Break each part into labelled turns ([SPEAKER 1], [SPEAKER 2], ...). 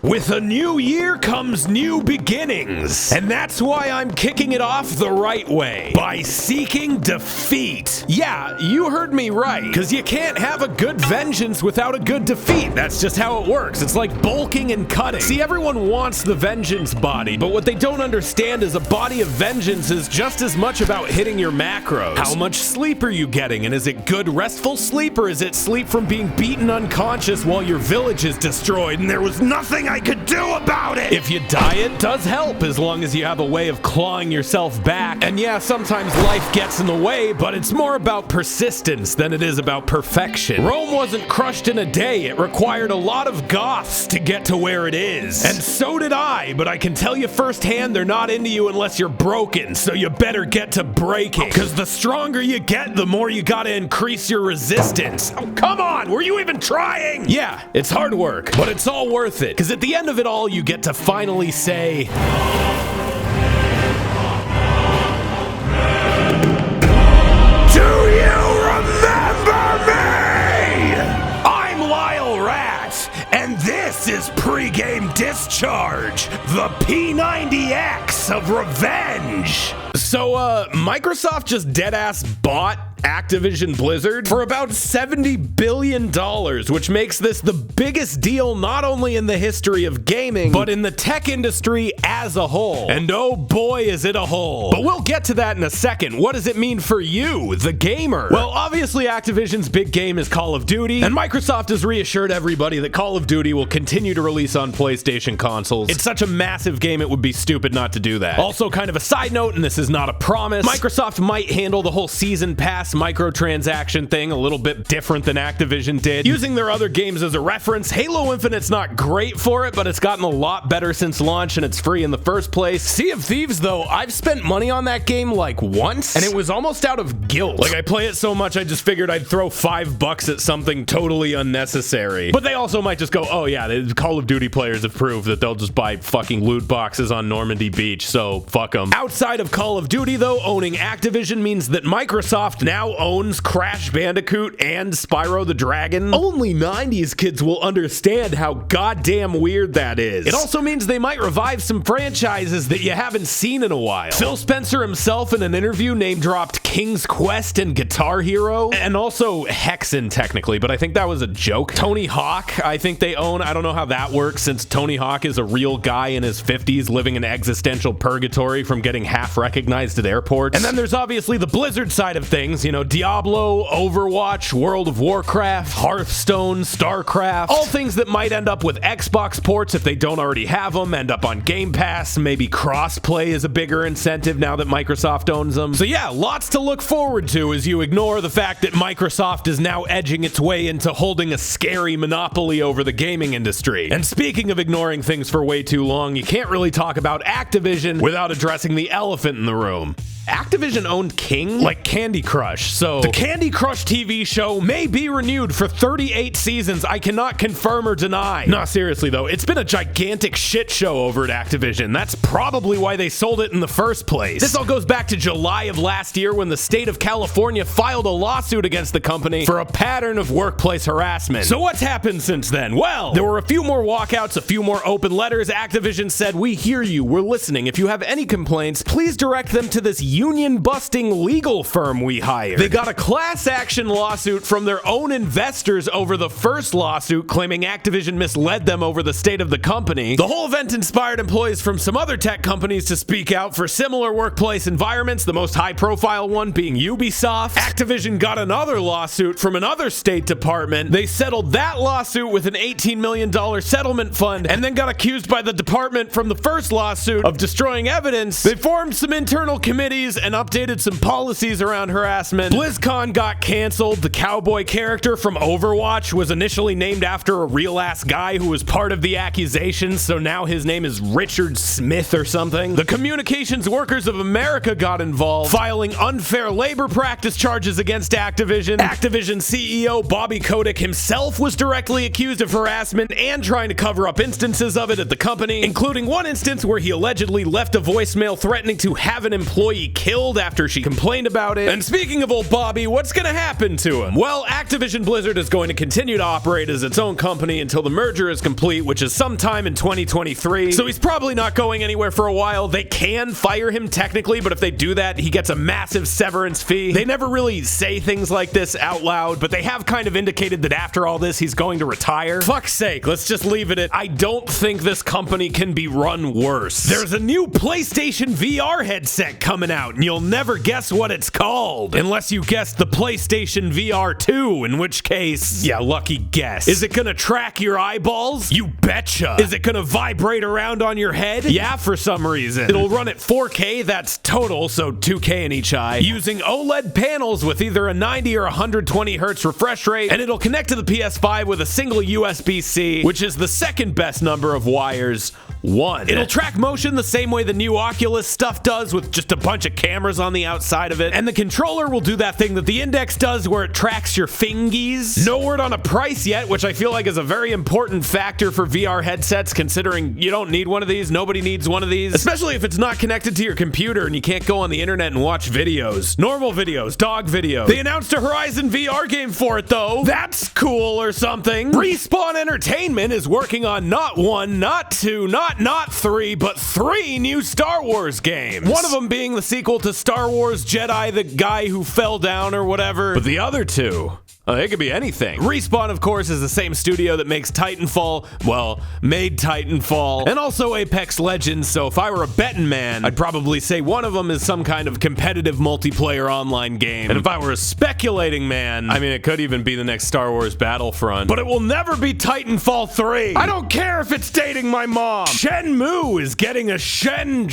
[SPEAKER 1] With a new year comes new beginnings, and that's why I'm kicking it off the right way, by seeking defeat. Yeah, you heard me right, because you can't have a good vengeance without a good defeat. That's just how it works. It's like bulking and cutting. See, everyone wants the vengeance body, but what they don't understand is a body of vengeance is just as much about hitting your macros. How much sleep are you getting, and is it good restful sleep, or is it sleep from being beaten unconscious while your village is destroyed and there was nothing I could do about it? If you diet, does help as long as you have a way of clawing yourself back. And yeah, sometimes life gets in the way, but it's more about persistence than it is about perfection. Rome wasn't crushed in a day. It required a lot of goths to get to where it is. And so did I, but I can tell you firsthand they're not into you unless you're broken, so you better get to breaking. Because the stronger you get, the more you gotta increase your resistance. Oh, come on, were you even trying? Yeah, it's hard work, but it's all worth it. Because at the end of it all, you get to finally say, do you remember me? I'm Lyle Rath, and this is Pregame Discharge, the P90X of revenge. So, Microsoft just deadass bought Activision Blizzard for about $70 billion, which makes this the biggest deal not only in the history of gaming, but in the tech industry as a whole. And oh boy, is it a hole. But we'll get to that in a second. What does it mean for you, the gamer? Well, obviously Activision's big game is Call of Duty, and Microsoft has reassured everybody that Call of Duty will continue to release on PlayStation consoles. It's such a massive game, it would be stupid not to do that. Also, kind of a side note, and this is not a promise, Microsoft might handle the whole season pass microtransaction thing a little bit different than Activision did. Using their other games as a reference, Halo Infinite's not great for it, but it's gotten a lot better since launch and it's free in the first place. Sea of Thieves, though, I've spent money on that game like once, and it was almost out of guilt. Like, I play it so much I just figured I'd throw $5 at something totally unnecessary. But they also might just go, oh yeah, the Call of Duty players have proved that they'll just buy fucking loot boxes on Normandy Beach, so fuck them. Outside of Call of Duty, though, owning Activision means that Microsoft now owns Crash Bandicoot and Spyro the Dragon. Only 90s kids will understand how goddamn weird that is. It also means they might revive some franchises that you haven't seen in a while. Phil Spencer himself in an interview name-dropped King's Quest and Guitar Hero, and also Hexen technically, but I think that was a joke. Tony Hawk, I think they own. I don't know how that works since Tony Hawk is a real guy in his 50s living in existential purgatory from getting half recognized at airports. And then there's obviously the Blizzard side of things, you know, Diablo, Overwatch, World of Warcraft, Hearthstone, StarCraft, all things that might end up with Xbox ports if they don't already have them, end up on Game Pass. Maybe crossplay is a bigger incentive now that Microsoft owns them. So yeah, lots to look forward to as you ignore the fact that Microsoft is now edging its way into holding a scary monopoly over the gaming industry. And speaking of ignoring things for way too long, you can't really talk about Activision without addressing the elephant in the room. Activision owned King, like Candy Crush, so the Candy Crush TV show may be renewed for 38 seasons. I cannot confirm or deny. No, seriously though, it's been a gigantic shit show over at Activision. That's probably why they sold it in the first place. This all goes back to July of last year when the state of California filed a lawsuit against the company for a pattern of workplace harassment. So what's happened since then? Well, there were a few more walkouts, a few more open letters. Activision said, we hear you, we're listening. If you have any complaints, please direct them to this union-busting legal firm we hired. They got a class action lawsuit from their own investors over the first lawsuit, claiming Activision misled them over the state of the company. The whole event inspired employees from some other tech companies to speak out for similar workplace environments, the most high-profile one being Ubisoft. Activision got another lawsuit from another state department. They settled that lawsuit with an $18 million settlement fund, and then got accused by the department from the first lawsuit of destroying evidence. They formed some internal committees and updated some policies around harassment. BlizzCon got canceled. The cowboy character from Overwatch was initially named after a real-ass guy who was part of the accusations, so now his name is Richard Smith or something. The Communications Workers of America got involved, filing unfair labor practice charges against Activision. Activision CEO Bobby Kotick himself was directly accused of harassment and trying to cover up instances of it at the company, including one instance where he allegedly left a voicemail threatening to have an employee
[SPEAKER 2] killed after she complained about it. And speaking of old Bobby, what's gonna happen to him? Well, Activision Blizzard is going to continue to operate as its own company until the merger is complete, which is sometime in 2023. So he's probably not going anywhere for a while. They can fire him technically, but if they do that, he gets a massive severance fee. They never really say things like this out loud, but they have kind of indicated that after all this, he's going to retire. Fuck's sake, let's just leave it at, I don't think this company can be run worse. There's a new PlayStation VR headset coming out, and you'll never guess what it's called. Unless you guess the PlayStation VR 2, in which case, yeah, lucky guess. Is it gonna track your eyeballs? You betcha. Is it gonna vibrate around on your head? Yeah, for some reason. It'll run at 4K, that's total, so 2K in each eye, using OLED panels with either a 90 or 120 hertz refresh rate, and it'll connect to the PS5 with a single USB-C, which is the second best number of wires. 1. It'll track motion the same way the new Oculus stuff does, with just a bunch of cameras on the outside of it. And the controller will do that thing that the Index does where it tracks your fingies. No word on a price yet, which I feel like is a very important factor for VR headsets, considering you don't need one of these. Nobody needs one of these, especially if it's not connected to your computer and you can't go on the internet and watch videos. Normal videos, dog videos. They announced a Horizon VR game for it though. That's cool or something. Respawn Entertainment is working on not one, not two, not 3, but 3 new Star Wars games. One of them being the sequel to Star Wars Jedi, the guy who fell down or whatever. But the other two, it could be anything. Respawn, of course, is the same studio that makes Titanfall, well, made Titanfall, and also Apex Legends, so if I were a betting man, I'd probably say one of them is some kind of competitive multiplayer online game. And if I were a speculating man, I mean, it could even be the next Star Wars Battlefront, but it will never be Titanfall 3. I don't care if it's dating my mom. Shenmue is getting a Shenmue,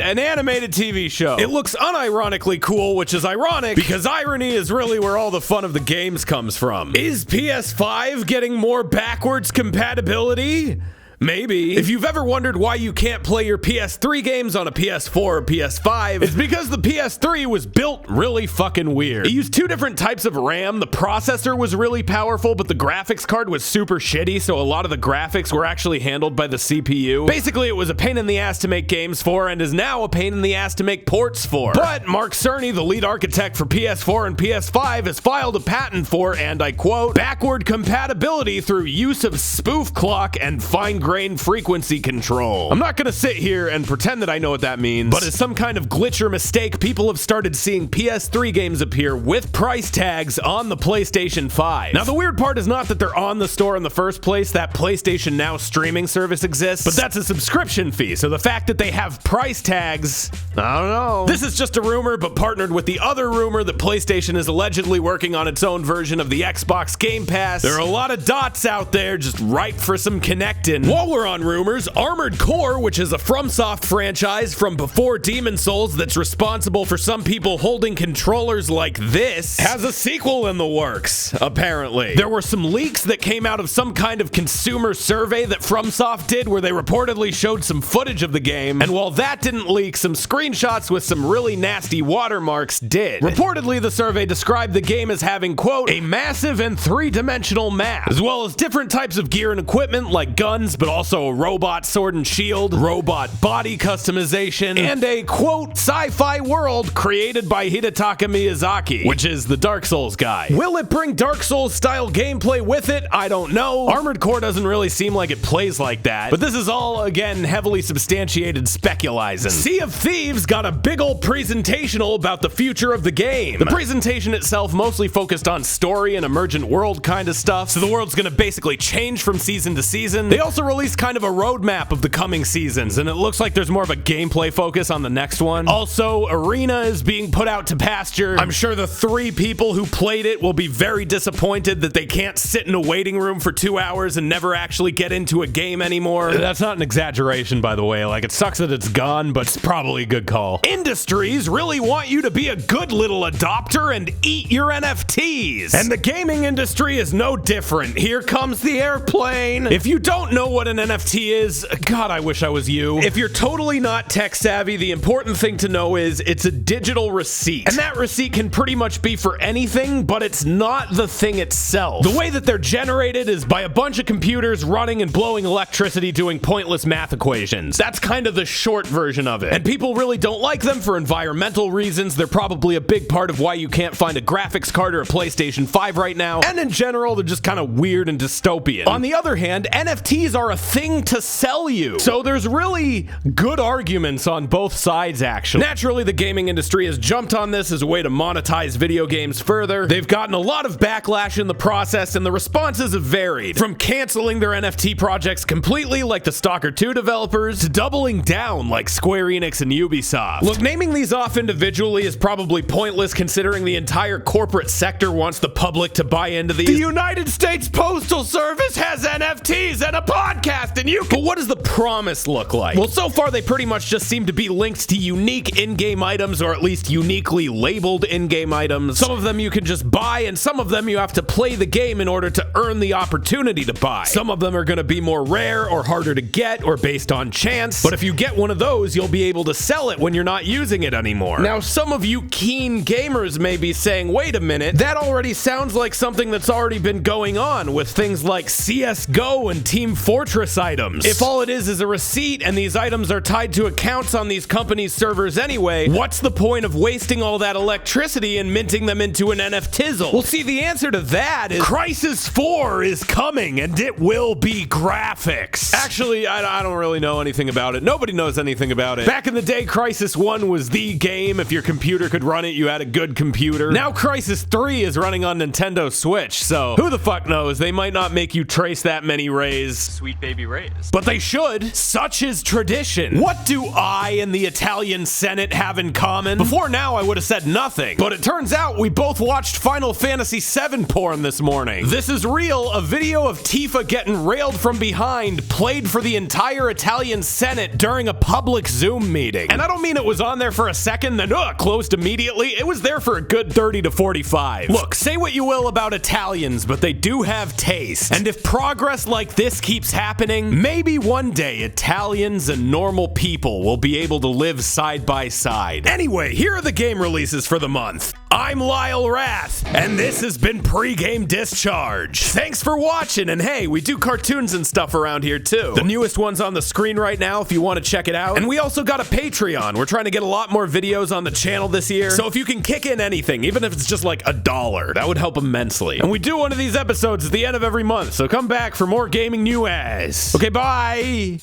[SPEAKER 2] an animated TV show. It looks unironically cool, which is ironic, because irony is really where all the fun of the games comes from. Is PS5 getting more backwards compatibility? Maybe. If you've ever wondered why you can't play your PS3 games on a PS4 or PS5, it's because the PS3 was built really fucking weird. It used 2 different types of RAM. The processor was really powerful, but the graphics card was super shitty, so a lot of the graphics were actually handled by the CPU. Basically, it was a pain in the ass to make games for, and is now a pain in the ass to make ports for. But Mark Cerny, the lead architect for PS4 and PS5, has filed a patent for, and I quote, backward compatibility through use of spoof clock and fine-grained frequency control. I'm not gonna sit here and pretend that I know what that means, but as some kind of glitch or mistake, people have started seeing PS3 games appear with price tags on the PlayStation 5. Now, the weird part is not that they're on the store in the first place. That PlayStation Now streaming service exists, but that's a subscription fee, so the fact that they have price tags, I don't know. This is just a rumor, but partnered with the other rumor that PlayStation is allegedly working on its own version of the Xbox Game Pass. There are a lot of dots out there just ripe for some connecting. While we're on rumors, Armored Core, which is a FromSoft franchise from before Demon's Souls that's responsible for some people holding controllers like this, has a sequel in the works, apparently. There were some leaks that came out of some kind of consumer survey that FromSoft did where they reportedly showed some footage of the game, and while that didn't leak, some screenshots with some really nasty watermarks did. Reportedly, the survey described the game as having, quote, a massive and 3-dimensional map, as well as different types of gear and equipment like guns, but also a robot sword and shield, robot body customization, and a, quote, sci-fi world created by Hidetaka Miyazaki, which is the Dark Souls guy. Will it bring Dark Souls style gameplay with it? I don't know. Armored Core doesn't really seem like it plays like that, but this is all, again, heavily substantiated speculizing. Sea of Thieves got a big old presentational about the future of the game. The presentation itself mostly focused on story and emergent world kind of stuff, so the world's gonna basically change from season to season. They also released kind of a roadmap of the coming seasons, and it looks like there's more of a gameplay focus on the next one. Also, Arena is being put out to pasture. I'm sure the 3 people who played it will be very disappointed that they can't sit in a waiting room for 2 hours and never actually get into a game anymore. That's not an exaggeration, by the way. Like, it sucks that it's gone, but it's probably a good call. Industries really want you to be a good little adopter and eat your NFTs. And the gaming industry is no different. Here comes the airplane. If you don't know what an NFT is? God, I wish I was you. If you're totally not tech savvy, the important thing to know is it's a digital receipt. And that receipt can pretty much be for anything, but it's not the thing itself. The way that they're generated is by a bunch of computers running and blowing electricity doing pointless math equations. That's kind of the short version of it. And people really don't like them for environmental reasons. They're probably a big part of why you can't find a graphics card or a PlayStation 5 right now. And in general, they're just kind of weird and dystopian. On the other hand, NFTs are a thing to sell you. So there's really good arguments on both sides, actually. Naturally, the gaming industry has jumped on this as a way to monetize video games further. They've gotten a lot of backlash in the process, and the responses have varied. From canceling their NFT projects completely, like the Stalker 2 developers, to doubling down, like Square Enix and Ubisoft. Look, naming these off individually is probably pointless considering the entire corporate sector wants the public to buy into these. The United States Postal Service has NFTs and a podcast, and you can— But what does the promise look like? Well, so far they pretty much just seem to be linked to unique in-game items, or at least uniquely labeled in-game items. Some of them you can just buy, and some of them you have to play the game in order to earn the opportunity to buy. Some of them are going to be more rare or harder to get or based on chance, but if you get one of those, you'll be able to sell it when you're not using it anymore. Now, some of you keen gamers may be saying, wait a minute, that already sounds like something that's already been going on with things like CSGO and Team Fortress items. If all it is a receipt and these items are tied to accounts on these companies' servers anyway, what's the point of wasting all that electricity and minting them into an NFTizzle? Well, see, the answer to that is Crysis 4 is coming, and it will be graphics. Actually, I don't really know anything about it. Nobody knows anything about it. Back in the day, Crysis 1 was the game. If your computer could run it, you had a good computer. Now Crysis 3 is running on Nintendo Switch, so who the fuck knows? They might not make you trace that many rays.
[SPEAKER 3] Sweet baby rays.
[SPEAKER 2] But they should. Such is tradition. What do I and the Italian Senate have in common? Before now, I would have said nothing. But it turns out we both watched Final Fantasy VII porn this morning. This is real. A video of Tifa getting railed from behind played for the entire Italian Senate during a public Zoom meeting. And I don't mean it was on there for a second, then closed immediately. It was there for a good 30 to 45. Look, say what you will about Italians, but they do have taste. And if progress like this keeps happening, maybe one day Italians and normal people will be able to live side by side. Anyway, here are the game releases for the month. I'm Lyle Rath, and this has been Pregame Discharge. Thanks for watching, and hey, we do cartoons and stuff around here too. The newest one's on the screen right now if you want to check it out. And we also got a Patreon. We're trying to get a lot more videos on the channel this year. So if you can kick in anything, even if it's just like $1, that would help immensely. And we do one of these episodes at the end of every month, so come back for more gaming news. Okay, bye!